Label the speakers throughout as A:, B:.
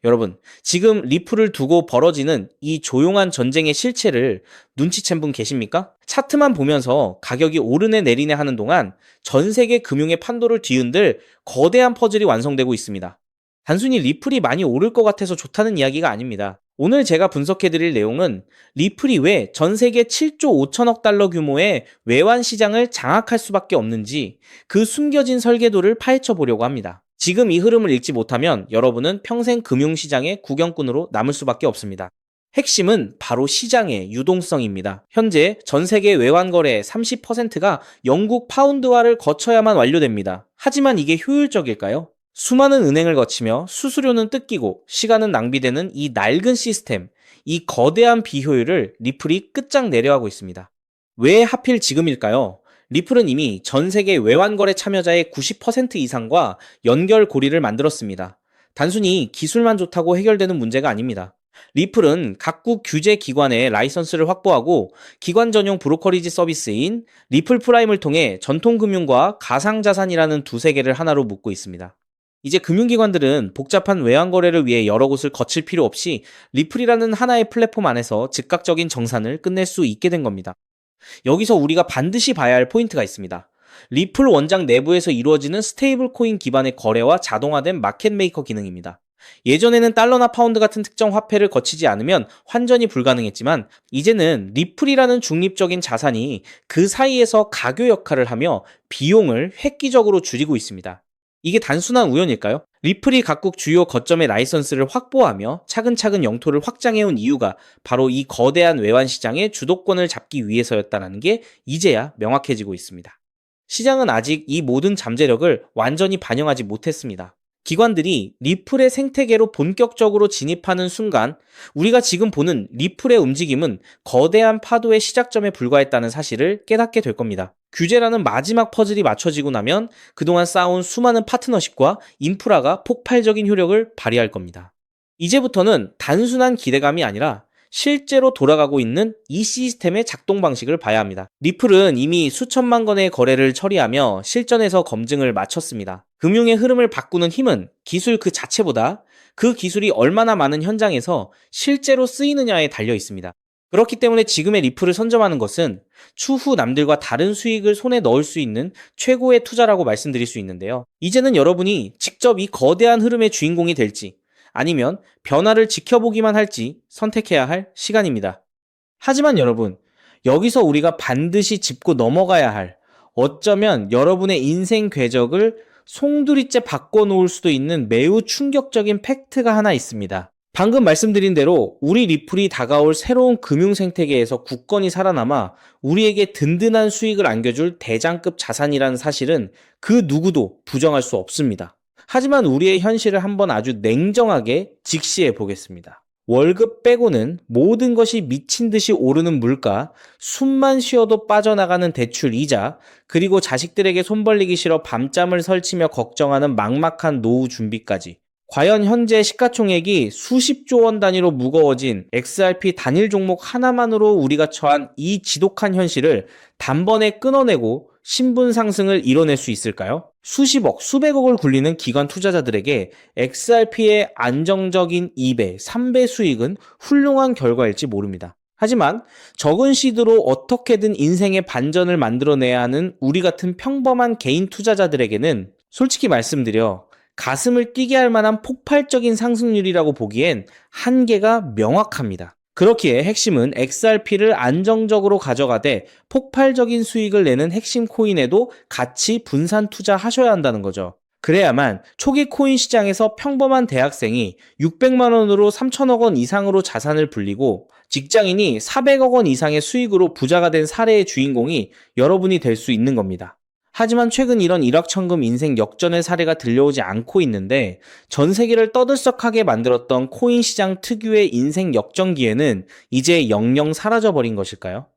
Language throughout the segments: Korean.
A: 여러분, 지금 리플을 두고 벌어지는 이 조용한 전쟁의 실체를 눈치챈 분 계십니까? 차트만 보면서 가격이 오르네 내리네 하는 동안 전 세계 금융의 판도를 뒤흔들 거대한 퍼즐이 완성되고 있습니다. 단순히 리플이 많이 오를 것 같아서 좋다는 이야기가 아닙니다. 오늘 제가 분석해드릴 내용은 리플이 왜 전 세계 7조 5천억 달러 규모의 외환 시장을 장악할 수밖에 없는지 그 숨겨진 설계도를 파헤쳐 보려고 합니다. 지금 이 흐름을 읽지 못하면 여러분은 평생 금융시장의 구경꾼으로 남을 수밖에 없습니다. 핵심은 바로 시장의 유동성입니다. 현재 전 세계 외환 거래의 30%가 영국 파운드화를 거쳐야만 완료됩니다. 하지만 이게 효율적일까요? 수많은 은행을 거치며 수수료는 뜯기고 시간은 낭비되는 이 낡은 시스템, 이 거대한 비효율을 리플이 끝장내려 하고 있습니다. 왜 하필 지금일까요? 리플은 이미 전 세계 외환거래 참여자의 90% 이상과 연결고리를 만들었습니다. 단순히 기술만 좋다고 해결되는 문제가 아닙니다. 리플은 각국 규제 기관의 라이선스를 확보하고 기관 전용 브로커리지 서비스인 리플 프라임을 통해 전통금융과 가상자산이라는 두세 개를 하나로 묶고 있습니다. 이제 금융기관들은 복잡한 외환거래를 위해 여러 곳을 거칠 필요 없이 리플이라는 하나의 플랫폼 안에서 즉각적인 정산을 끝낼 수 있게 된 겁니다. 여기서 우리가 반드시 봐야 할 포인트가 있습니다. 리플 원장 내부에서 이루어지는 스테이블 코인 기반의 거래와 자동화된 마켓 메이커 기능입니다. 예전에는 달러나 파운드 같은 특정 화폐를 거치지 않으면 환전이 불가능했지만 이제는 리플이라는 중립적인 자산이 그 사이에서 가교 역할을 하며 비용을 획기적으로 줄이고 있습니다. 이게 단순한 우연일까요? 리플이 각국 주요 거점의 라이선스를 확보하며 차근차근 영토를 확장해온 이유가 바로 이 거대한 외환 시장의 주도권을 잡기 위해서였다는 게 이제야 명확해지고 있습니다. 시장은 아직 이 모든 잠재력을 완전히 반영하지 못했습니다. 기관들이 리플의 생태계로 본격적으로 진입하는 순간 우리가 지금 보는 리플의 움직임은 거대한 파도의 시작점에 불과했다는 사실을 깨닫게 될 겁니다. 규제라는 마지막 퍼즐이 맞춰지고 나면 그동안 쌓아온 수많은 파트너십과 인프라가 폭발적인 효력을 발휘할 겁니다. 이제부터는 단순한 기대감이 아니라 실제로 돌아가고 있는 이 시스템의 작동 방식을 봐야 합니다. 리플은 이미 수천만 건의 거래를 처리하며 실전에서 검증을 마쳤습니다. 금융의 흐름을 바꾸는 힘은 기술 그 자체보다 그 기술이 얼마나 많은 현장에서 실제로 쓰이느냐에 달려 있습니다. 그렇기 때문에 지금의 리플을 선점하는 것은 추후 남들과 다른 수익을 손에 넣을 수 있는 최고의 투자라고 말씀드릴 수 있는데요. 이제는 여러분이 직접 이 거대한 흐름의 주인공이 될지 아니면 변화를 지켜보기만 할지 선택해야 할 시간입니다. 하지만 여러분, 여기서 우리가 반드시 짚고 넘어가야 할 어쩌면 여러분의 인생 궤적을 송두리째 바꿔놓을 수도 있는 매우 충격적인 팩트가 하나 있습니다. 방금 말씀드린 대로 우리 리플이 다가올 새로운 금융 생태계에서 굳건히 살아남아 우리에게 든든한 수익을 안겨줄 대장급 자산이라는 사실은 그 누구도 부정할 수 없습니다. 하지만 우리의 현실을 한번 아주 냉정하게 직시해 보겠습니다. 월급 빼고는 모든 것이 미친 듯이 오르는 물가, 숨만 쉬어도 빠져나가는 대출 이자, 그리고 자식들에게 손 벌리기 싫어 밤잠을 설치며 걱정하는 막막한 노후 준비까지. 과연 현재 시가총액이 수십조 원 단위로 무거워진 XRP 단일 종목 하나만으로 우리가 처한 이 지독한 현실을 단번에 끊어내고 신분 상승을 이뤄낼 수 있을까요? 수십억, 수백억을 굴리는 기관 투자자들에게 XRP의 안정적인 2배, 3배 수익은 훌륭한 결과일지 모릅니다. 하지만 적은 시드로 어떻게든 인생의 반전을 만들어내야 하는 우리 같은 평범한 개인 투자자들에게는 솔직히 말씀드려 가슴을 뛰게 할 만한 폭발적인 상승률이라고 보기엔 한계가 명확합니다. 그렇기에 핵심은 XRP를 안정적으로 가져가되 폭발적인 수익을 내는 핵심 코인에도 같이 분산 투자하셔야 한다는 거죠. 그래야만 초기 코인 시장에서 평범한 대학생이 600만 원으로 3천억 원 이상으로 자산을 불리고 직장인이 400억 원 이상의 수익으로 부자가 된 사례의 주인공이 여러분이 될 수 있는 겁니다. 하지만 최근 이런 일확천금 인생 역전의 사례가 들려오지 않고 있는데 전 세계를 떠들썩하게 만들었던 코인 시장 특유의 인생 역전 기회는 이제 영영 사라져버린 것일까요?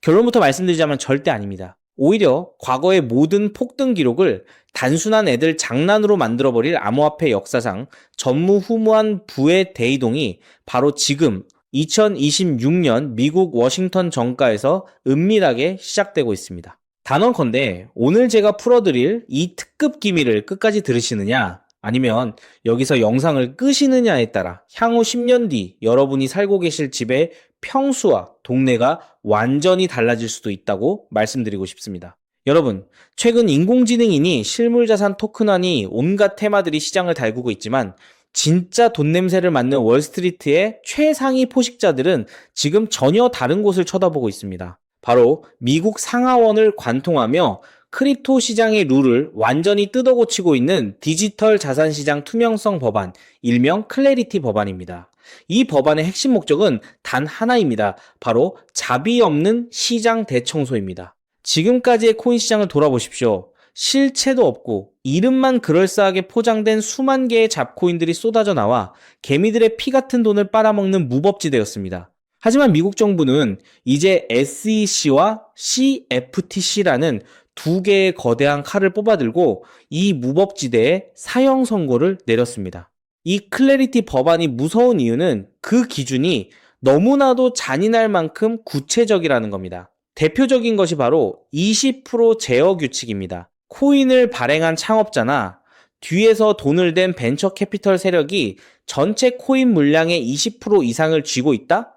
A: 결론부터 말씀드리자면 절대 아닙니다. 오히려 과거의 모든 폭등 기록을 단순한 애들 장난으로 만들어버릴 암호화폐 역사상 전무후무한 부의 대이동이 바로 지금 2026년 미국 워싱턴 정가에서 은밀하게 시작되고 있습니다. 단언컨대 오늘 제가 풀어드릴 이 특급 기밀을 끝까지 들으시느냐 아니면 여기서 영상을 끄시느냐에 따라 향후 10년 뒤 여러분이 살고 계실 집의 평수와 동네가 완전히 달라질 수도 있다고 말씀드리고 싶습니다. 여러분, 최근 인공지능이니 실물자산 토큰화니 온갖 테마들이 시장을 달구고 있지만 진짜 돈 냄새를 맡는 월스트리트의 최상위 포식자들은 지금 전혀 다른 곳을 쳐다보고 있습니다. 바로 미국 상하원을 관통하며 크립토 시장의 룰을 완전히 뜯어고치고 있는 디지털 자산 시장 투명성 법안, 일명 클래리티 법안입니다. 이 법안의 핵심 목적은 단 하나입니다. 바로 자비 없는 시장 대청소입니다. 지금까지의 코인 시장을 돌아보십시오. 실체도 없고 이름만 그럴싸하게 포장된 수만 개의 잡코인들이 쏟아져 나와 개미들의 피 같은 돈을 빨아먹는 무법지대였습니다. 하지만 미국 정부는 이제 SEC와 CFTC라는 두 개의 거대한 칼을 뽑아들고 이 무법지대에 사형 선고를 내렸습니다. 이 클래리티 법안이 무서운 이유는 그 기준이 너무나도 잔인할 만큼 구체적이라는 겁니다. 대표적인 것이 바로 20% 제어 규칙입니다. 코인을 발행한 창업자나 뒤에서 돈을 댄 벤처 캐피털 세력이 전체 코인 물량의 20% 이상을 쥐고 있다?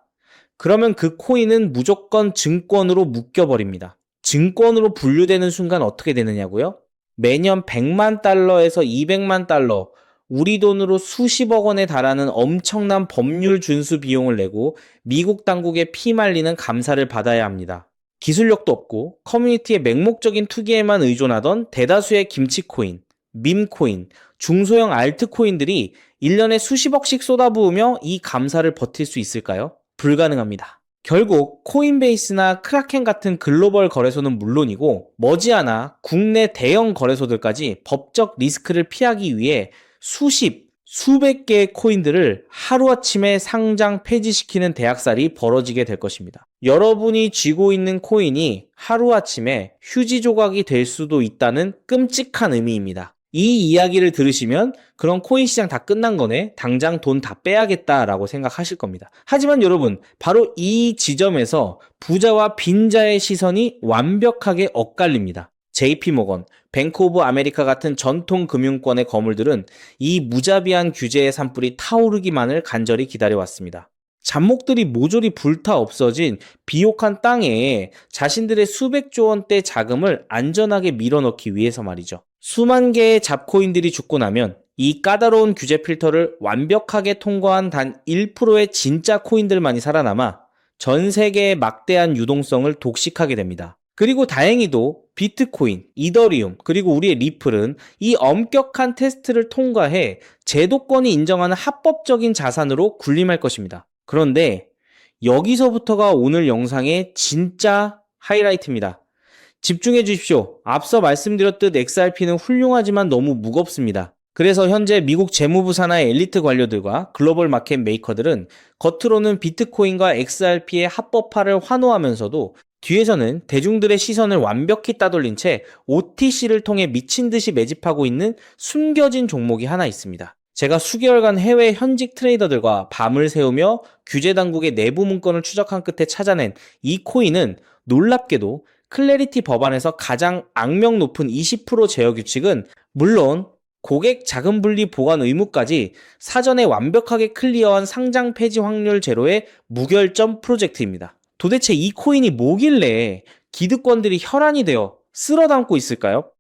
A: 그러면 그 코인은 무조건 증권으로 묶여버립니다. 증권으로 분류되는 순간 어떻게 되느냐고요? 매년 100만 달러에서 200만 달러, 우리 돈으로 수십억 원에 달하는 엄청난 법률 준수 비용을 내고 미국 당국에 피말리는 감사를 받아야 합니다. 기술력도 없고 커뮤니티의 맹목적인 투기에만 의존하던 대다수의 김치코인, 밈코인, 중소형 알트코인들이 1년에 수십억씩 쏟아부으며 이 감사를 버틸 수 있을까요? 불가능합니다. 결국 코인베이스나 크라켄 같은 글로벌 거래소는 물론이고 머지않아 국내 대형 거래소들까지 법적 리스크를 피하기 위해 수백 개의 코인들을 하루아침에 상장 폐지시키는 대학살이 벌어지게 될 것입니다. 여러분이 쥐고 있는 코인이 하루아침에 휴지 조각이 될 수도 있다는 끔찍한 의미입니다. 이 이야기를 들으시면 그럼 코인 시장 다 끝난 거네, 당장 돈 다 빼야겠다라고 생각하실 겁니다. 하지만 여러분, 바로 이 지점에서 부자와 빈자의 시선이 완벽하게 엇갈립니다. JP모건, 뱅크 오브 아메리카 같은 전통 금융권의 거물들은 이 무자비한 규제의 산불이 타오르기만을 간절히 기다려왔습니다. 잡목들이 모조리 불타 없어진 비옥한 땅에 자신들의 수백조 원대 자금을 안전하게 밀어넣기 위해서 말이죠. 수만 개의 잡코인들이 죽고 나면 이 까다로운 규제 필터를 완벽하게 통과한 단 1%의 진짜 코인들만이 살아남아 전 세계의 막대한 유동성을 독식하게 됩니다. 그리고 다행히도 비트코인, 이더리움, 그리고 우리의 리플은 이 엄격한 테스트를 통과해 제도권이 인정하는 합법적인 자산으로 군림할 것입니다. 그런데 여기서부터가 오늘 영상의 진짜 하이라이트입니다. 집중해 주십시오. 앞서 말씀드렸듯 XRP는 훌륭하지만 너무 무겁습니다. 그래서 현재 미국 재무부 산하의 엘리트 관료들과 글로벌 마켓 메이커들은 겉으로는 비트코인과 XRP의 합법화를 환호하면서도 뒤에서는 대중들의 시선을 완벽히 따돌린 채 OTC를 통해 미친 듯이 매집하고 있는 숨겨진 종목이 하나 있습니다. 제가 수개월간 해외 현직 트레이더들과 밤을 새우며 규제 당국의 내부 문건을 추적한 끝에 찾아낸 이 코인은 놀랍게도 클래리티 법안에서 가장 악명 높은 20% 제어 규칙은 물론 고객 자금 분리 보관 의무까지 사전에 완벽하게 클리어한 상장 폐지 확률 제로의 무결점 프로젝트입니다. 도대체 이 코인이 뭐길래 기득권들이 혈안이 되어 쓸어담고 있을까요?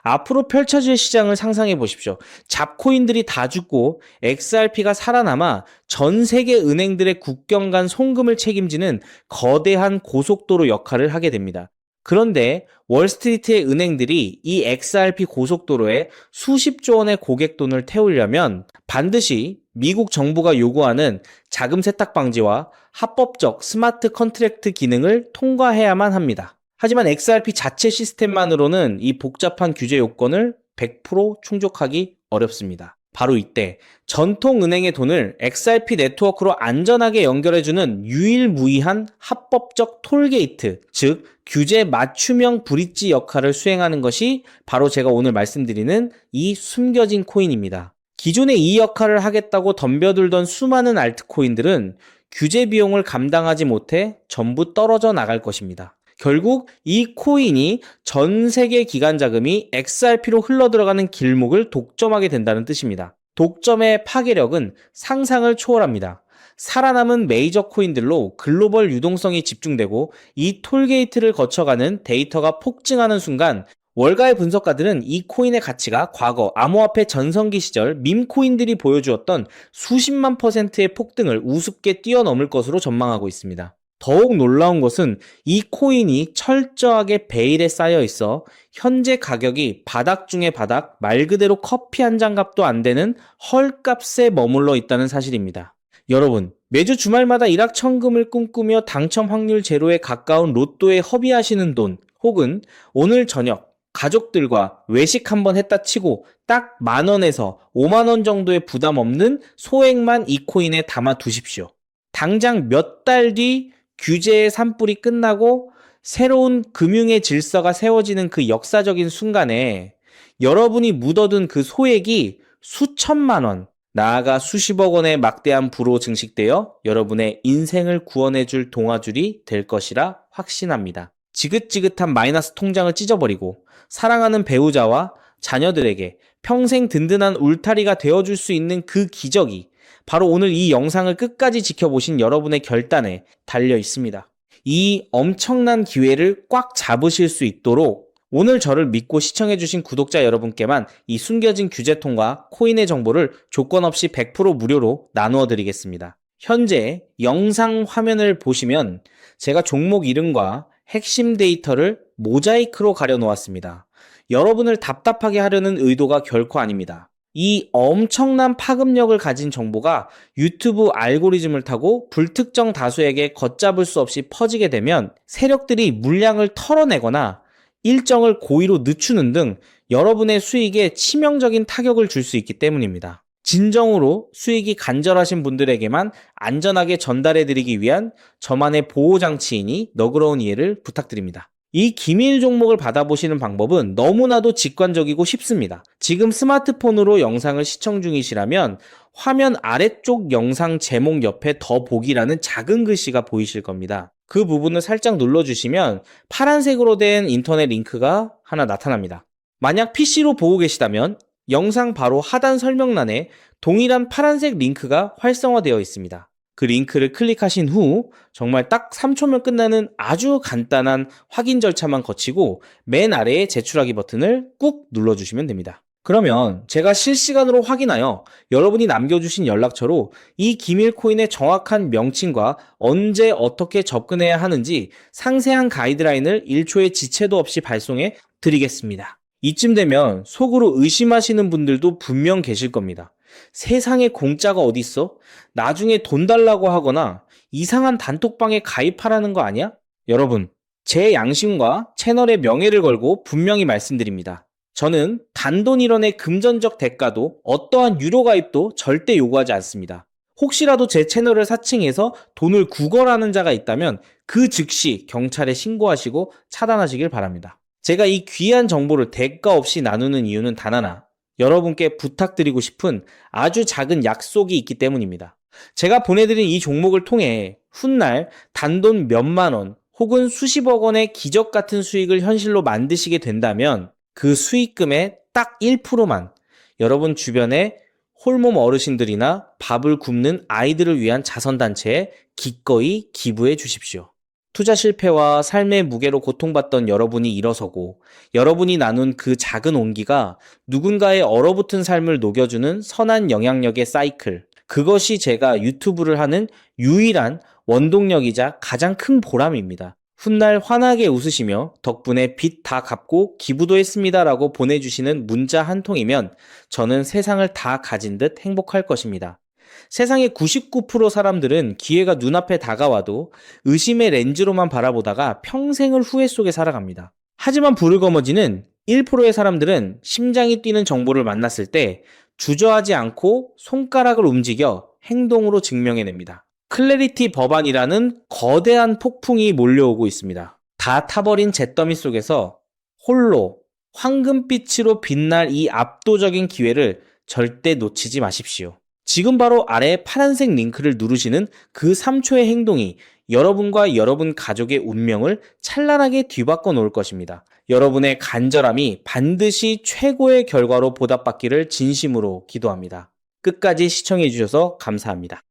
A: 앞으로 펼쳐질 시장을 상상해 보십시오. 잡코인들이 다 죽고 XRP가 살아남아 전 세계 은행들의 국경 간 송금을 책임지는 거대한 고속도로 역할을 하게 됩니다. 그런데 월스트리트의 은행들이 이 XRP 고속도로에 수십조 원의 고객 돈을 태우려면 반드시 미국 정부가 요구하는 자금 세탁 방지와 합법적 스마트 컨트랙트 기능을 통과해야만 합니다. 하지만 XRP 자체 시스템만으로는 이 복잡한 규제 요건을 100% 충족하기 어렵습니다. 바로 이때 전통은행의 돈을 XRP 네트워크로 안전하게 연결해주는 유일무이한 합법적 톨게이트, 즉 규제 맞춤형 브릿지 역할을 수행하는 것이 바로 제가 오늘 말씀드리는 이 숨겨진 코인입니다. 기존에 이 역할을 하겠다고 덤벼들던 수많은 알트코인들은 규제 비용을 감당하지 못해 전부 떨어져 나갈 것입니다. 결국 이 코인이 전 세계 기관 자금이 XRP로 흘러들어가는 길목을 독점하게 된다는 뜻입니다. 독점의 파괴력은 상상을 초월합니다. 살아남은 메이저 코인들로 글로벌 유동성이 집중되고 이 톨게이트를 거쳐가는 데이터가 폭증하는 순간 월가의 분석가들은 이 코인의 가치가 과거 암호화폐 전성기 시절 밈코인들이 보여주었던 수십만 %의 폭등을 우습게 뛰어넘을 것으로 전망하고 있습니다. 더욱 놀라운 것은 이 코인이 철저하게 베일에 쌓여 있어 현재 가격이 바닥 중의 바닥, 말 그대로 커피 한 잔 값도 안 되는 헐값에 머물러 있다는 사실입니다. 여러분, 매주 주말마다 일확천금을 꿈꾸며 당첨 확률 제로에 가까운 로또에 허비하시는 돈, 혹은 오늘 저녁 가족들과 외식 한번 했다 치고 딱 10,000원에서 50,000원 정도의 부담 없는 소액만 이 코인에 담아 두십시오. 당장 몇 달 뒤 규제의 산불이 끝나고 새로운 금융의 질서가 세워지는 그 역사적인 순간에 여러분이 묻어둔 그 소액이 수천만 원, 나아가 수십억 원의 막대한 부로 증식되어 여러분의 인생을 구원해줄 동아줄이 될 것이라 확신합니다. 지긋지긋한 마이너스 통장을 찢어버리고 사랑하는 배우자와 자녀들에게 평생 든든한 울타리가 되어줄 수 있는 그 기적이 바로 오늘 이 영상을 끝까지 지켜보신 여러분의 결단에 달려 있습니다. 이 엄청난 기회를 꽉 잡으실 수 있도록 오늘 저를 믿고 시청해주신 구독자 여러분께만 이 숨겨진 규제통과 코인의 정보를 조건 없이 100% 무료로 나누어 드리겠습니다. 현재 영상 화면을 보시면 제가 종목 이름과 핵심 데이터를 모자이크로 가려 놓았습니다. 여러분을 답답하게 하려는 의도가 결코 아닙니다. 이 엄청난 파급력을 가진 정보가 유튜브 알고리즘을 타고 불특정 다수에게 걷잡을 수 없이 퍼지게 되면 세력들이 물량을 털어내거나 일정을 고의로 늦추는 등 여러분의 수익에 치명적인 타격을 줄 수 있기 때문입니다. 진정으로 수익이 간절하신 분들에게만 안전하게 전달해드리기 위한 저만의 보호장치이니 너그러운 이해를 부탁드립니다. 이 기밀 종목을 받아보시는 방법은 너무나도 직관적이고 쉽습니다. 지금 스마트폰으로 영상을 시청 중이시라면 화면 아래쪽 영상 제목 옆에 더 보기라는 작은 글씨가 보이실 겁니다. 그 부분을 살짝 눌러주시면 파란색으로 된 인터넷 링크가 하나 나타납니다. 만약 PC로 보고 계시다면 영상 바로 하단 설명란에 동일한 파란색 링크가 활성화되어 있습니다. 그 링크를 클릭하신 후 정말 딱 3초면 끝나는 아주 간단한 확인 절차만 거치고 맨 아래에 제출하기 버튼을 꾹 눌러주시면 됩니다. 그러면 제가 실시간으로 확인하여 여러분이 남겨주신 연락처로 이 기밀 코인의 정확한 명칭과 언제 어떻게 접근해야 하는지 상세한 가이드라인을 1초의 지체도 없이 발송해 드리겠습니다. 이쯤 되면 속으로 의심하시는 분들도 분명 계실 겁니다. 세상에 공짜가 어딨어? 나중에 돈 달라고 하거나 이상한 단톡방에 가입하라는 거 아니야? 여러분, 제 양심과 채널의 명예를 걸고 분명히 말씀드립니다. 저는 단돈 1원의 금전적 대가도 어떠한 유료 가입도 절대 요구하지 않습니다. 혹시라도 제 채널을 사칭해서 돈을 구걸하는 자가 있다면 그 즉시 경찰에 신고하시고 차단하시길 바랍니다. 제가 이 귀한 정보를 대가 없이 나누는 이유는 단 하나, 여러분께 부탁드리고 싶은 아주 작은 약속이 있기 때문입니다. 제가 보내드린 이 종목을 통해 훗날 단돈 몇만 원 혹은 수십억 원의 기적 같은 수익을 현실로 만드시게 된다면 그 수익금의 딱 1%만 여러분 주변에 홀몸 어르신들이나 밥을 굶는 아이들을 위한 자선단체에 기꺼이 기부해 주십시오. 투자 실패와 삶의 무게로 고통받던 여러분이 일어서고 여러분이 나눈 그 작은 온기가 누군가의 얼어붙은 삶을 녹여주는 선한 영향력의 사이클, 그것이 제가 유튜브를 하는 유일한 원동력이자 가장 큰 보람입니다. 훗날 환하게 웃으시며 덕분에 빚 다 갚고 기부도 했습니다 라고 보내주시는 문자 한 통이면 저는 세상을 다 가진 듯 행복할 것입니다. 세상의 99% 사람들은 기회가 눈앞에 다가와도 의심의 렌즈로만 바라보다가 평생을 후회 속에 살아갑니다. 하지만 불을 거머쥐는 1%의 사람들은 심장이 뛰는 정보를 만났을 때 주저하지 않고 손가락을 움직여 행동으로 증명해냅니다. 클래리티 법안이라는 거대한 폭풍이 몰려오고 있습니다. 다 타버린 잿더미 속에서 홀로 황금빛으로 빛날 이 압도적인 기회를 절대 놓치지 마십시오. 지금 바로 아래 파란색 링크를 누르시는 그 3초의 행동이 여러분과 여러분 가족의 운명을 찬란하게 뒤바꿔 놓을 것입니다. 여러분의 간절함이 반드시 최고의 결과로 보답받기를 진심으로 기도합니다. 끝까지 시청해 주셔서 감사합니다.